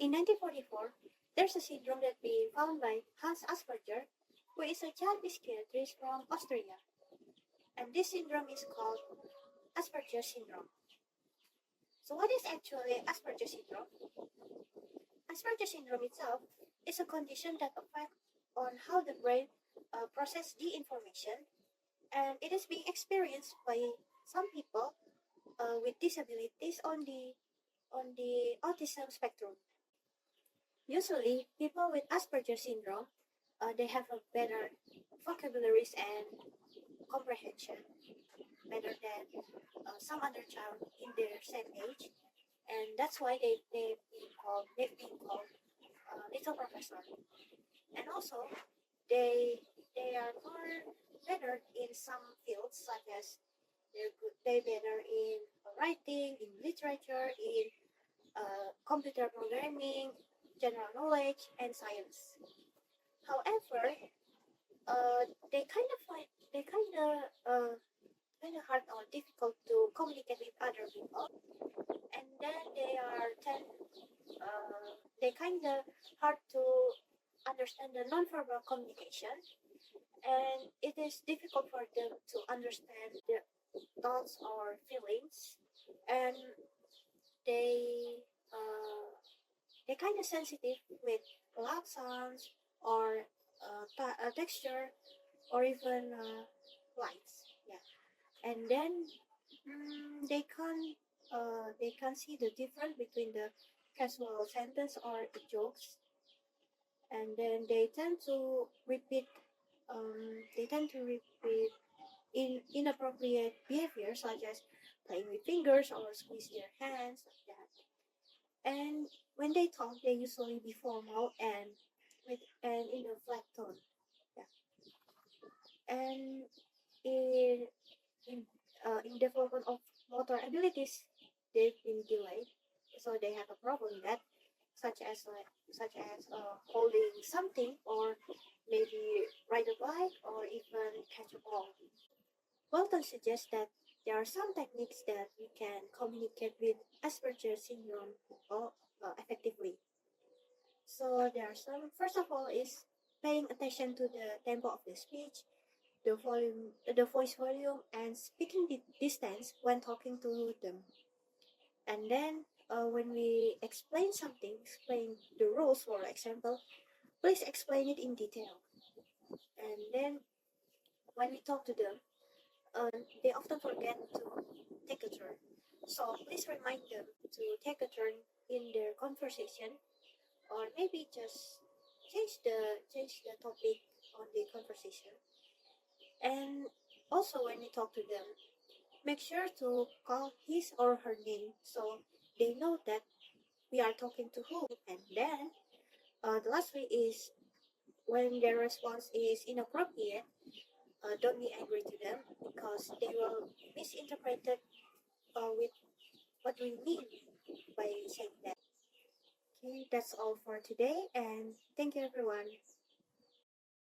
In 1944, there's a syndrome that being found by Hans Asperger, who is a child psychiatrist from Austria. And this syndrome is called Asperger syndrome. So what is actually Asperger syndrome? Asperger syndrome itself is a condition that affects on how the brain processes the information, and it is being experienced by some people with disabilities on the autism spectrum. Usually, people with Asperger syndrome, they have a better vocabularies and comprehension, better than some other child in their same age, and that's why they've been called little professor. And also, they are more better in some fields, such as they better in writing, in literature, in computer programming, general knowledge, and science. However, they kind of hard or difficult to communicate with other people, and then they kind of hard to understand the nonverbal communication, and it is difficult for them to understand their thoughts or feelings, and they uh, they kind of sensitive with loud sounds or texture or even lights. Yeah, and then they can see the difference between the casual sentence or the jokes, and then they tend to repeat inappropriate behavior, such as playing with fingers or squeeze their hands like that. And when they talk, they usually be formal and in a flat tone. Yeah. And in in development of motor abilities, they've been delayed, so they have a problem with that, such as holding something, or maybe ride a bike, or even catch a ball. Walton suggests that there are some techniques that we can communicate with Asperger syndrome people effectively. So there are some. First of all, is paying attention to the tempo of the speech, the voice volume, and speaking distance when talking to them. And then, when we explain the rules, for example, please explain it in detail. And then, when we talk to them, they often forget to take a turn. So please remind them to take a turn in their conversation, or maybe just change the topic on the conversation. And also, when we talk to them, make sure to call his or her name, so they know that we are talking to who. And then, the last way is, when their response is inappropriate, don't be angry to them, because they will misinterpret it with what we mean by saying that. Okay, that's all for today, and thank you, everyone.